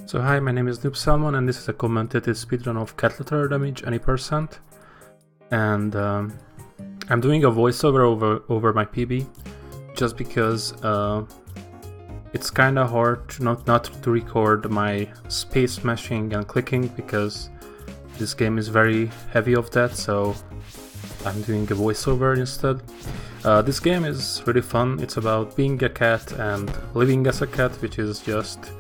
So hi, my name is Noob Salmon and this is a commentated speedrun of Catlateral damage any percent. And I'm doing a voiceover over my PB just because it's kinda hard not to record my space mashing and clicking because this game is very heavy of that, so I'm doing a voiceover instead. This game is really fun. It's about being a cat and living as a cat, which is just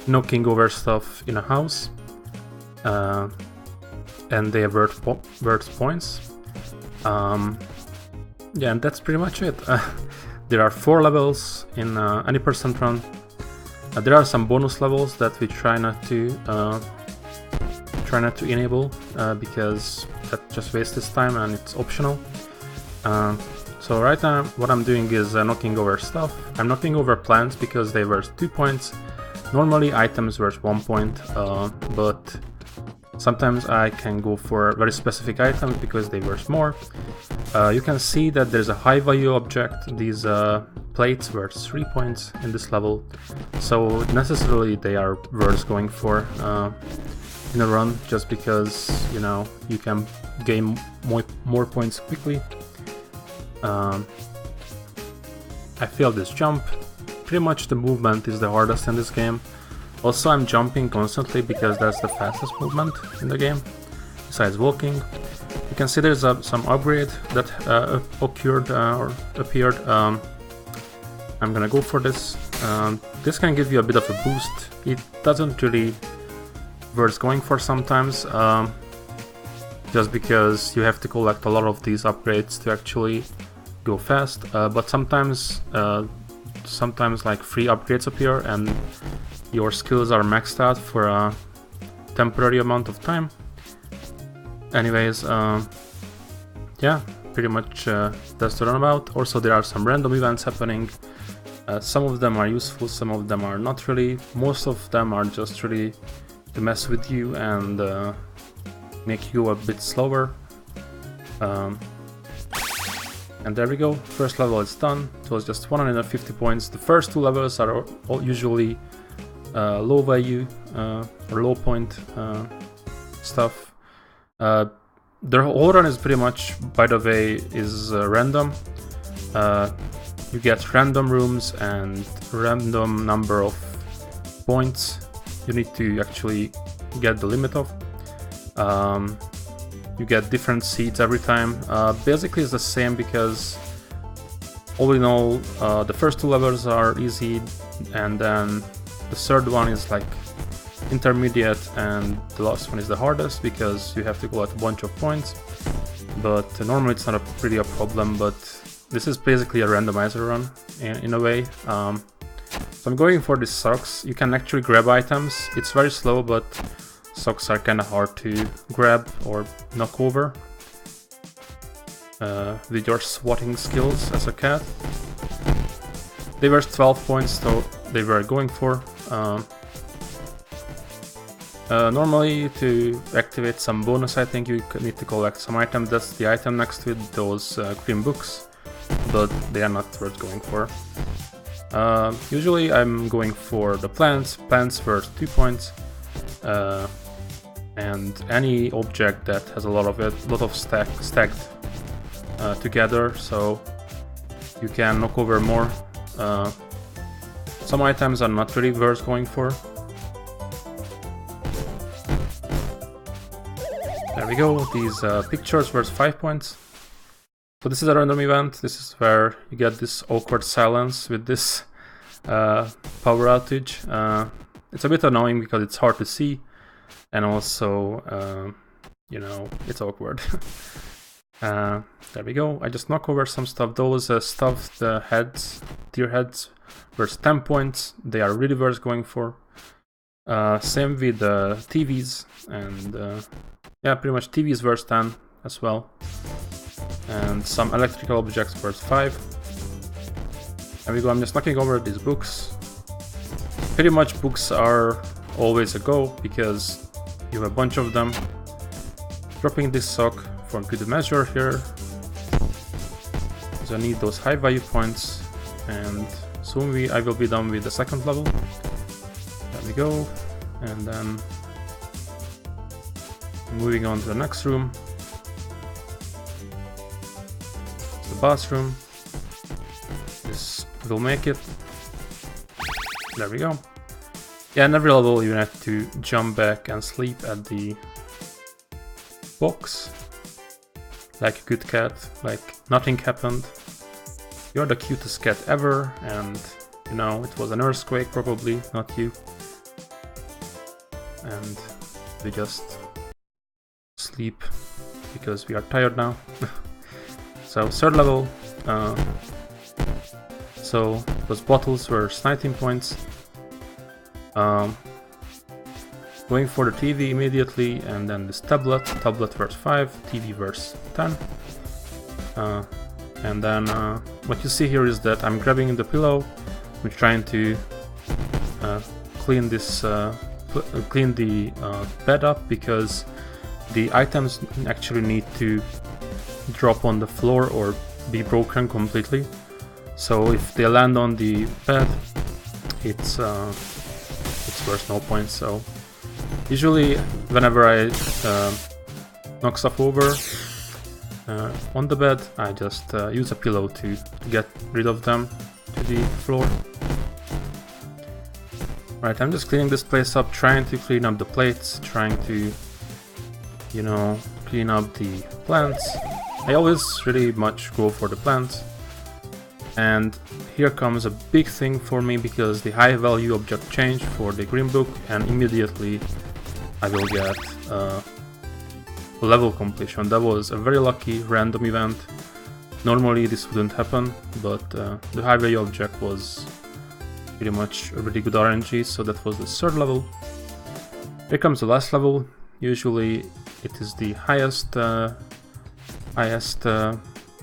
knocking over stuff in a house, and they are worth points. Yeah, and that's pretty much it. There are 4 levels in any percent run. There are some bonus levels that we try not to enable because that just wastes time and it's optional. So right now what I'm doing is knocking over stuff. I'm knocking over plants because they worth 2 points. Normally items worth 1 point, but sometimes I can go for very specific items because they worth more. You can see that there's a high value object. These plates worth 3 points in this level, so necessarily they are worth going for in a run, just because, you know, you can gain more points quickly. I failed this jump. Pretty much the movement is the hardest in this game. Also, I'm jumping constantly because that's the fastest movement in the game, besides walking. You can see there's some upgrade that occurred or appeared. I'm gonna go for this. This can give you a bit of a boost. It doesn't really worth going for sometimes, just because you have to collect a lot of these upgrades to actually go fast. But sometimes like free upgrades appear and your skills are maxed out for a temporary amount of time. Anyways, yeah, pretty much that's the runabout. Also, there are some random events happening. Some of them are useful, some of them are not really. Most of them are just really to mess with you and make you a bit slower. And there we go, first level is done. It was just 150 points. The first 2 levels are all usually low value or low point stuff. The whole run is pretty much, by the way, is random. You get random rooms and random number of points you need to actually get the limit of. You get different seeds every time. Basically it's the same because all in all the first 2 levels are easy, and then the third one is like intermediate, and the last one is the hardest because you have to collect a bunch of points. But normally it's not really a problem, but this is basically a randomizer run in a way. So I'm going for these socks. You can actually grab items. It's very slow, but socks are kind of hard to grab or knock over with your swatting skills as a cat. They were 12 points, so they were going for. Normally, to activate some bonus, I think you need to collect some items. That's the item next to it, those green books, but they are not worth going for. Usually I'm going for the plants. Plants worth 2 points. And any object that has a lot of stacked together, so you can knock over more. Some items are not really worth going for. There we go, these pictures worth 5 points. So this is a random event. This is where you get this awkward silence with this power outage. It's a bit annoying because it's hard to see, and also, you know, it's awkward. There we go. I just knock over some stuff. Those stuffed heads, deer heads, worth 10 points. They are really worth going for. Same with TVs, and yeah, pretty much TVs worth 10 as well. And some electrical objects worth 5. There we go. I'm just knocking over these books. Pretty much books are always a go because you have a bunch of them. Dropping this sock for good measure here, because I need those high value points, and soon I will be done with the second level. There we go. and then moving on to the next room. It's the bathroom. This will make it. There we go. Yeah, in every level you have to jump back and sleep at the box. Like a good cat, like nothing happened. You're the cutest cat ever, and you know, it was an earthquake probably, not you. And we just sleep because we are tired now. So third level, so those bottles were 19 points. Going for the TV immediately, and then this tablet verse 5, TV verse 10. And then what you see here is that I'm grabbing the pillow, I'm trying to clean this, clean the bed up, because the items actually need to drop on the floor or be broken completely. So if they land on the bed, it's worth no points. So usually whenever I knock stuff over on the bed, I just use a pillow to get rid of them to the floor. Right, I'm just cleaning this place up, trying to clean up the plates, trying to, you know, clean up the plants. I always really much go for the plants. And here comes a big thing for me, because the high value object changed for the green book, and immediately I will get level completion. That was a very lucky random event. Normally this wouldn't happen, but the high value object was pretty much a really good RNG, so that was the third level. Here comes the last level. Usually it is the highest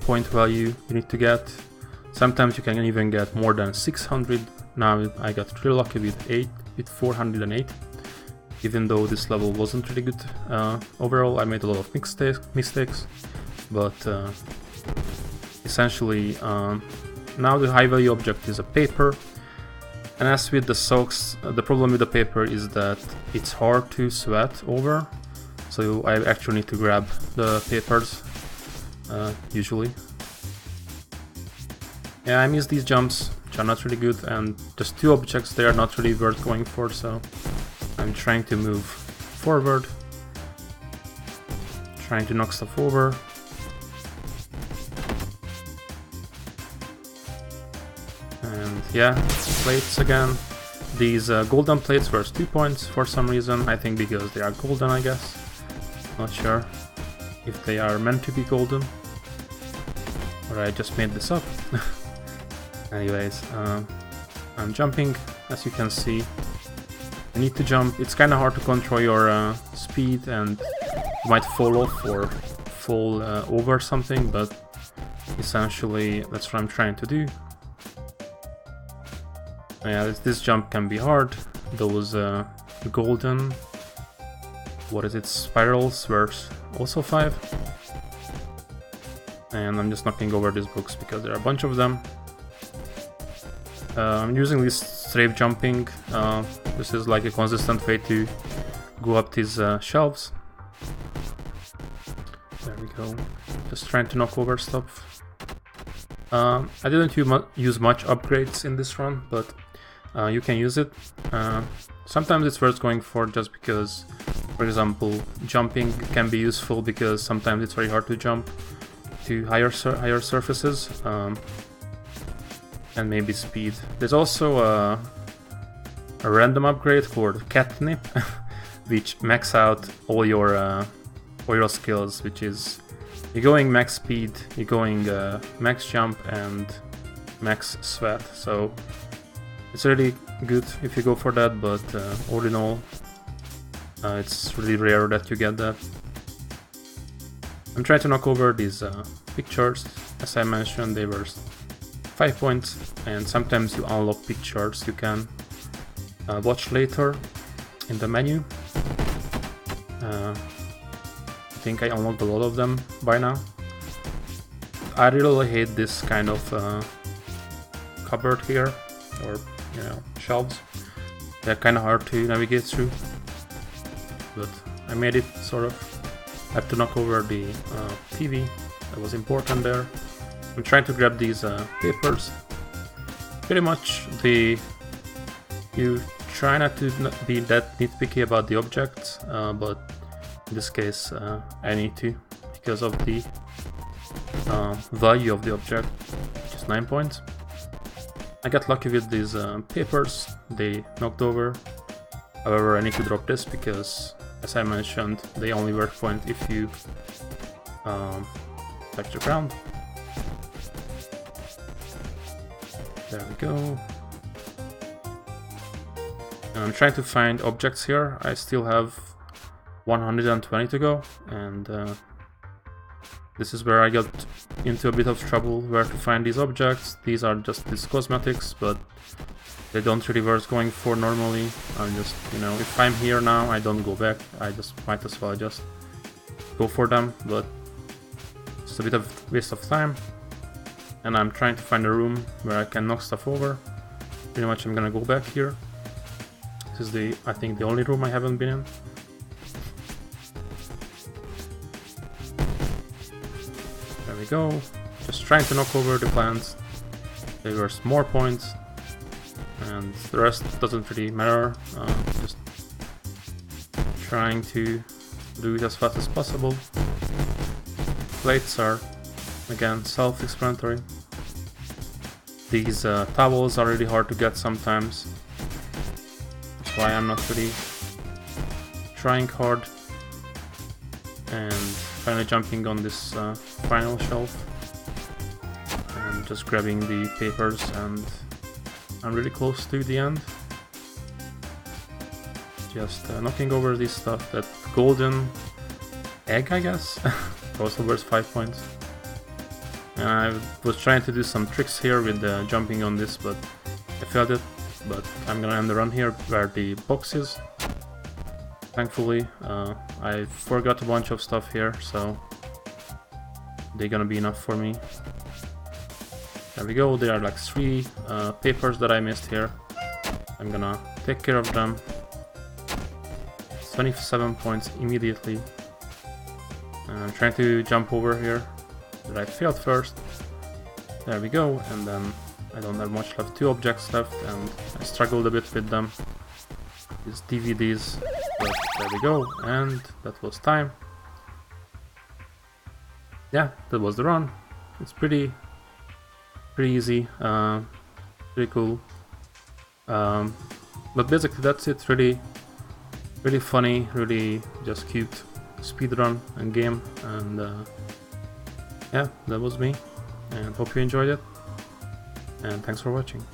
point value you need to get. Sometimes you can even get more than 600. Now I got really lucky with 408. Even though this level wasn't really good overall, I made a lot of mistakes. But essentially, now the high value object is a paper. And as with the socks, the problem with the paper is that it's hard to sweat over. So I actually need to grab the papers, usually. Yeah, I miss these jumps, which are not really good, and just two objects they are not really worth going for, so I'm trying to move forward, trying to knock stuff over. And yeah, plates again. These golden plates were 2 points for some reason, I think because they are golden, I guess. Not sure if they are meant to be golden, or I just made this up. Anyways, I'm jumping, as you can see. You need to jump. It's kind of hard to control your speed, and you might fall off or fall over something, but essentially that's what I'm trying to do. Yeah, this jump can be hard. Those golden, what is it, spirals were also 5. And I'm just knocking over these books because there are a bunch of them. I'm using this strafe jumping. This is like a consistent way to go up these shelves. There we go. Just trying to knock over stuff. I didn't use much upgrades in this run, but you can use it. Sometimes it's worth going for, just because, for example, jumping can be useful because sometimes it's very hard to jump to higher surfaces. And maybe speed. There's also a random upgrade called Catnip, which max out all your skills, which is you're going max speed, you're going max jump, and max sweat. So it's really good if you go for that, but all in all, it's really rare that you get that. I'm trying to knock over these pictures. As I mentioned, they were 5 points, and sometimes you unlock pictures you can watch later in the menu. I think I unlocked a lot of them by now. I really hate this kind of cupboard here, or you know, shelves. they're kind of hard to navigate through, but I made it, sort of. I had to knock over the TV, that was important there. I'm trying to grab these papers. Pretty much you try not to be that nitpicky about the objects, but in this case I need to, because of the value of the object, which is 9 points. I got lucky with these papers, they knocked over. However, I need to drop this because, as I mentioned, they only worth point if you touch the ground. There we go. And I'm trying to find objects here. I still have 120 to go, and this is where I got into a bit of trouble, where to find these objects. These are just these cosmetics, but they don't really worth going for normally. I'm just, you know, if I'm here now, I don't go back. I just might as well just go for them, but it's a bit of waste of time. And I'm trying to find a room where I can knock stuff over. Pretty much I'm gonna go back here. This is I think the only room I haven't been in. There we go. Just trying to knock over the plants. They were more points, and the rest doesn't really matter. Just trying to do it as fast as possible. Plates are, again, self-explanatory. These towels are really hard to get sometimes. That's why I'm not really trying hard. And finally jumping on this final shelf and just grabbing the papers, and I'm really close to the end. Just knocking over this stuff. That golden egg, I guess, also worth 5 points. And I was trying to do some tricks here with jumping on this, but I failed it. But I'm gonna end the run here where the box is. Thankfully, I forgot a bunch of stuff here, so they're gonna be enough for me. There we go, there are like 3 papers that I missed here. I'm gonna take care of them. 27 points immediately. I'm trying to jump over here, but I failed first. There we go, and then I don't have much left, 2 objects left, and I struggled a bit with them. These DVDs, but there we go, and that was time. Yeah, that was the run. It's pretty easy, pretty cool. But basically that's it. Really funny, really just cute speedrun and game, and yeah, that was me, and hope you enjoyed it, and thanks for watching.